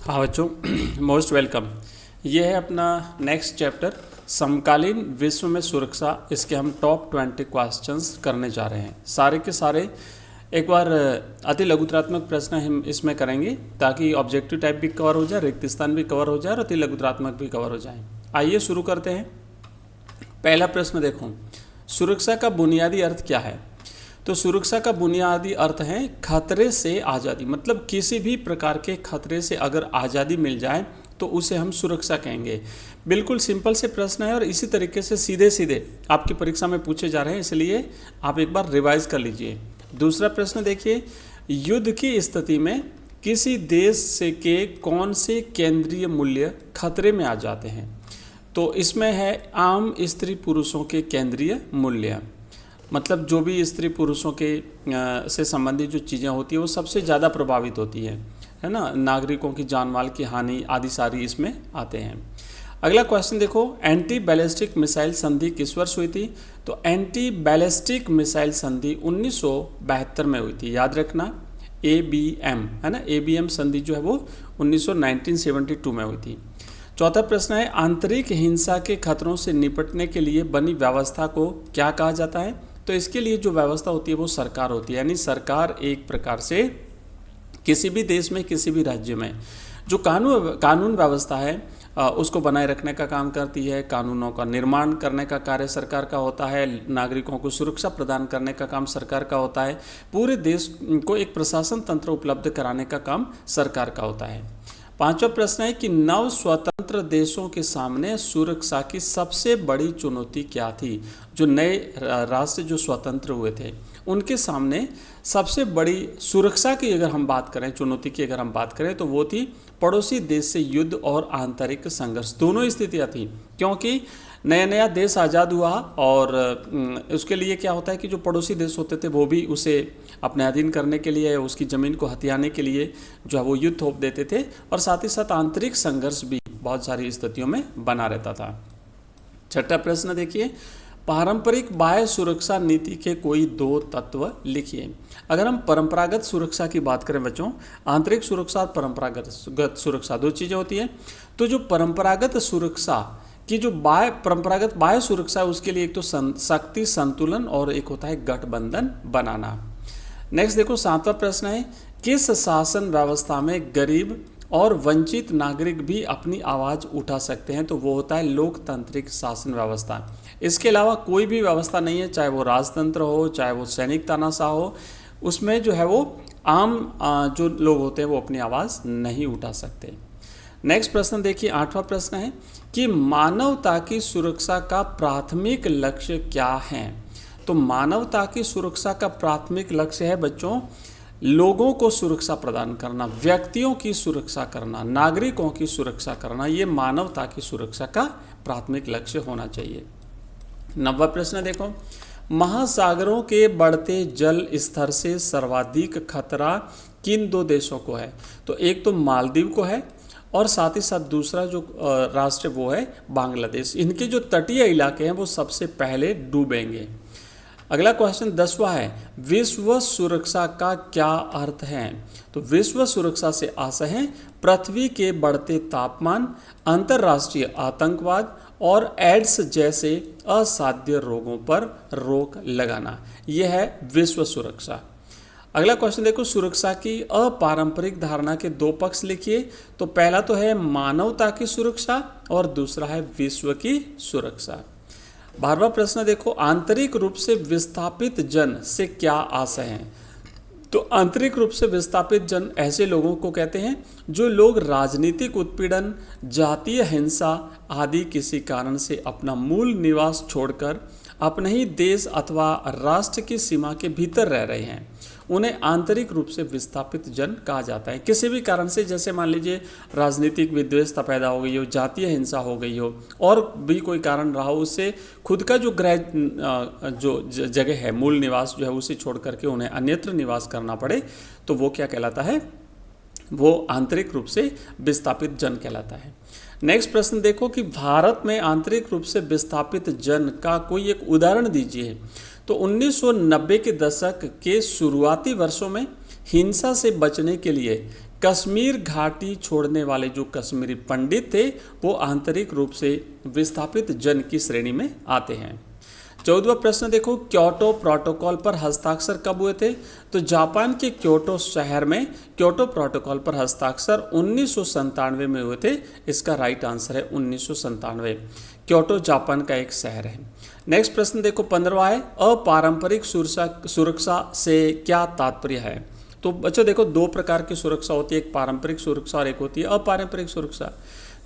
हाँ बच्चों, most welcome. ये है अपना नेक्स्ट चैप्टर समकालीन विश्व में सुरक्षा। इसके हम टॉप 20 क्वेश्चंस करने जा रहे हैं। सारे के सारे एक बार अति लघुत्रात्मक प्रश्न हम इसमें करेंगे ताकि ऑब्जेक्टिव टाइप भी कवर हो जाए, रिक्त स्थान भी कवर हो जाए और अति लघुत्रात्मक भी कवर हो जाए। आइए शुरू करते हैं। पहला प्रश्न देखो, सुरक्षा का बुनियादी अर्थ क्या है? तो सुरक्षा का बुनियादी अर्थ है खतरे से आज़ादी। मतलब किसी भी प्रकार के खतरे से अगर आज़ादी मिल जाए तो उसे हम सुरक्षा कहेंगे। बिल्कुल सिंपल से प्रश्न है और इसी तरीके से सीधे सीधे आपकी परीक्षा में पूछे जा रहे हैं, इसलिए आप एक बार रिवाइज कर लीजिए। दूसरा प्रश्न देखिए, युद्ध की स्थिति में किसी देश से के कौन से केंद्रीय मूल्य खतरे में आ जाते हैं? तो इसमें है आम स्त्री पुरुषों के केंद्रीय मूल्य। मतलब जो भी स्त्री पुरुषों के से संबंधित जो चीज़ें होती है वो सबसे ज़्यादा प्रभावित होती है ना। नागरिकों की जान माल की हानि आदि सारी इसमें आते हैं। अगला क्वेश्चन देखो, एंटी बैलिस्टिक मिसाइल संधि किस वर्ष हुई थी? तो एंटी बैलिस्टिक मिसाइल संधि 1972 में हुई थी। याद रखना, ABM है ना, ABM संधि जो है वो 1972 में हुई थी। चौथा प्रश्न है, आंतरिक हिंसा के खतरों से निपटने के लिए बनी व्यवस्था को क्या कहा जाता है? तो इसके लिए जो व्यवस्था होती है वो सरकार होती है। यानी सरकार एक प्रकार से किसी भी देश में, किसी भी राज्य में जो कानून व्यवस्था है उसको बनाए रखने का काम करती है। कानूनों का निर्माण करने का कार्य सरकार का होता है। नागरिकों को सुरक्षा प्रदान करने का काम सरकार का होता है। पूरे देश को एक प्रशासन तंत्र उपलब्ध कराने का काम सरकार का होता है। पांचवा प्रश्न है कि नव स्वतंत्र देशों के सामने सुरक्षा की सबसे बड़ी चुनौती क्या थी? जो नए राष्ट्र जो स्वतंत्र हुए थे उनके सामने सबसे बड़ी सुरक्षा की अगर हम बात करें, चुनौती की अगर हम बात करें तो वो थी पड़ोसी देश से युद्ध और आंतरिक संघर्ष। दोनों स्थितियां थी, क्योंकि नया नया देश आज़ाद हुआ और उसके लिए क्या होता है कि जो पड़ोसी देश होते थे वो भी उसे अपने अधीन करने के लिए, उसकी ज़मीन को हथियाने के लिए जो है वो युद्ध थोप देते थे, और साथ ही साथ आंतरिक संघर्ष भी बहुत सारी स्थितियों में बना रहता था। छठा प्रश्न देखिए, पारंपरिक बाह्य सुरक्षा नीति के कोई दो तत्व लिखिए। अगर हम परंपरागत सुरक्षा की बात करें बच्चों, आंतरिक सुरक्षा और परंपरागत सुरक्षा दो चीज़ें होती हैं। तो जो परंपरागत सुरक्षा कि जो परंपरागत बाह्य सुरक्षा है उसके लिए एक तो शक्ति संतुलन और एक होता है गठबंधन बनाना। नेक्स्ट देखो, सातवां प्रश्न है, किस शासन व्यवस्था में गरीब और वंचित नागरिक भी अपनी आवाज़ उठा सकते हैं? तो वो होता है लोकतांत्रिक शासन व्यवस्था। इसके अलावा कोई भी व्यवस्था नहीं है, चाहे वो राजतंत्र हो, चाहे वो सैनिक तानाशाह हो, उसमें जो है वो आम जो लोग होते हैं वो अपनी आवाज़ नहीं उठा सकते। नेक्स्ट प्रश्न देखिए, आठवां प्रश्न है कि मानवता की सुरक्षा का प्राथमिक लक्ष्य क्या है? तो मानवता की सुरक्षा का प्राथमिक लक्ष्य है बच्चों लोगों को सुरक्षा प्रदान करना, व्यक्तियों की सुरक्षा करना, नागरिकों की सुरक्षा करना। ये मानवता की सुरक्षा का प्राथमिक लक्ष्य होना चाहिए। नौवां प्रश्न देखो, महासागरों के बढ़ते जल स्तर से सर्वाधिक खतरा किन दो देशों को है? तो एक तो मालदीव को है और साथ ही साथ दूसरा जो राष्ट्र वो है बांग्लादेश। इनके जो तटीय इलाके हैं वो सबसे पहले डूबेंगे। अगला क्वेश्चन 10वां है, विश्व सुरक्षा का क्या अर्थ है? तो विश्व सुरक्षा से आशय है पृथ्वी के बढ़ते तापमान, अंतर्राष्ट्रीय आतंकवाद और एड्स जैसे असाध्य रोगों पर रोक लगाना। यह है विश्व सुरक्षा। अगला क्वेश्चन देखो, सुरक्षा की अपारंपरिक धारणा के दो पक्ष लिखिए। तो पहला तो है मानवता की सुरक्षा और दूसरा है विश्व की सुरक्षा। 12वां प्रश्न देखो, आंतरिक रूप से विस्थापित जन से क्या आशय है? तो आंतरिक रूप से विस्थापित जन ऐसे लोगों को कहते हैं जो लोग राजनीतिक उत्पीड़न, जातीय हिंसा आदि किसी कारण से अपना मूल निवास छोड़कर अपने ही देश अथवा राष्ट्र की सीमा के भीतर रह रहे हैं। उन्हें आंतरिक रूप से विस्थापित जन कहा जाता है। किसी भी कारण से, जैसे मान लीजिए राजनीतिक विद्वेषता पैदा हो गई हो, जातीय हिंसा हो गई हो और भी कोई कारण रहा हो, उससे खुद का जो जो जगह है, मूल निवास जो है उसे छोड़ करके उन्हें अन्यत्र निवास करना पड़े, तो वो क्या कहलाता है? वो आंतरिक रूप से विस्थापित जन कहलाता है। नेक्स्ट प्रश्न देखो कि भारत में आंतरिक रूप से विस्थापित जन का कोई एक उदाहरण दीजिए। तो 1990 के दशक के शुरुआती वर्षों में हिंसा से बचने के लिए कश्मीर घाटी छोड़ने वाले जो कश्मीरी पंडित थे वो आंतरिक रूप से विस्थापित जन की श्रेणी में आते हैं। 14वां प्रश्न देखो, क्योटो प्रोटोकॉल पर हस्ताक्षर कब हुए थे? तो जापान के क्योटो शहर में क्योटो प्रोटोकॉल पर हस्ताक्षर 1997 में हुए थे। इसका राइट आंसर है 1997। क्योटो जापान का एक शहर है। नेक्स्ट प्रश्न देखो 15वां है, अपारंपरिक सुरक्षा से क्या तात्पर्य है? तो बच्चों देखो, दो प्रकार की सुरक्षा होती है, एक पारंपरिक सुरक्षा और एक होती है अपारंपरिक सुरक्षा।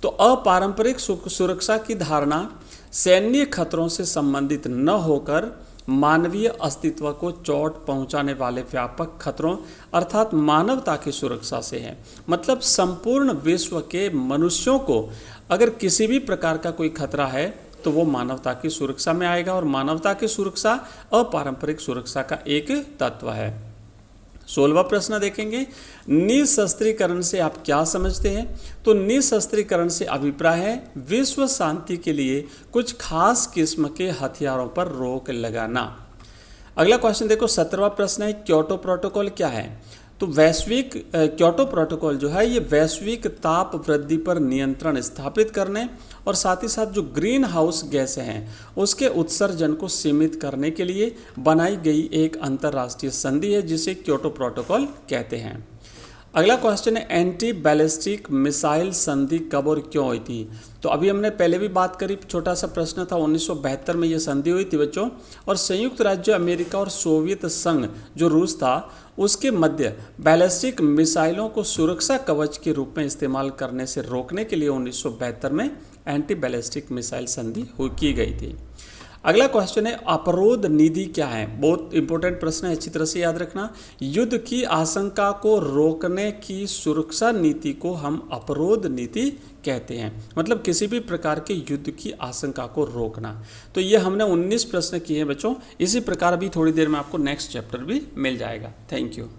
तो अपारंपरिक सुरक्षा की धारणा सैन्य खतरों से संबंधित न होकर मानवीय अस्तित्व को चोट पहुंचाने वाले व्यापक खतरों अर्थात मानवता की सुरक्षा से है। मतलब संपूर्ण विश्व के मनुष्यों को अगर किसी भी प्रकार का कोई खतरा है तो वो मानवता की सुरक्षा में आएगा, और मानवता की सुरक्षा अपारंपरिक सुरक्षा का एक तत्व है। 16वां प्रश्न देखेंगे, निशस्त्रीकरण से आप क्या समझते हैं? तो निशस्त्रीकरण से अभिप्राय है विश्व शांति के लिए कुछ खास किस्म के हथियारों पर रोक लगाना। अगला क्वेश्चन देखो 17वां प्रश्न है, क्योटो प्रोटोकॉल क्या है? तो क्योटो प्रोटोकॉल जो है ये वैश्विक ताप वृद्धि पर नियंत्रण स्थापित करने और साथ ही साथ जो ग्रीन हाउस गैसें हैं उसके उत्सर्जन को सीमित करने के लिए बनाई गई एक अंतर्राष्ट्रीय संधि है जिसे क्योटो प्रोटोकॉल कहते हैं। अगला क्वेश्चन है, एंटी बैलिस्टिक मिसाइल संधि कब और क्यों हुई थी? तो अभी हमने पहले भी बात करी, छोटा सा प्रश्न था, 1972 में ये संधि हुई थी बच्चों। और संयुक्त राज्य अमेरिका और सोवियत संघ जो रूस था उसके मध्य बैलिस्टिक मिसाइलों को सुरक्षा कवच के रूप में इस्तेमाल करने से रोकने के लिए 1972 में एंटी बैलिस्टिक मिसाइल संधि की गई थी। अगला क्वेश्चन है, अपरोध निधि क्या है? बहुत इंपॉर्टेंट प्रश्न है, अच्छी तरह से याद रखना। युद्ध की आशंका को रोकने की सुरक्षा नीति को हम अपरोध नीति कहते हैं। मतलब किसी भी प्रकार के युद्ध की आशंका को रोकना। तो ये हमने 19 प्रश्न किए हैं बच्चों। इसी प्रकार भी थोड़ी देर में आपको नेक्स्ट चैप्टर भी मिल जाएगा। Thank you.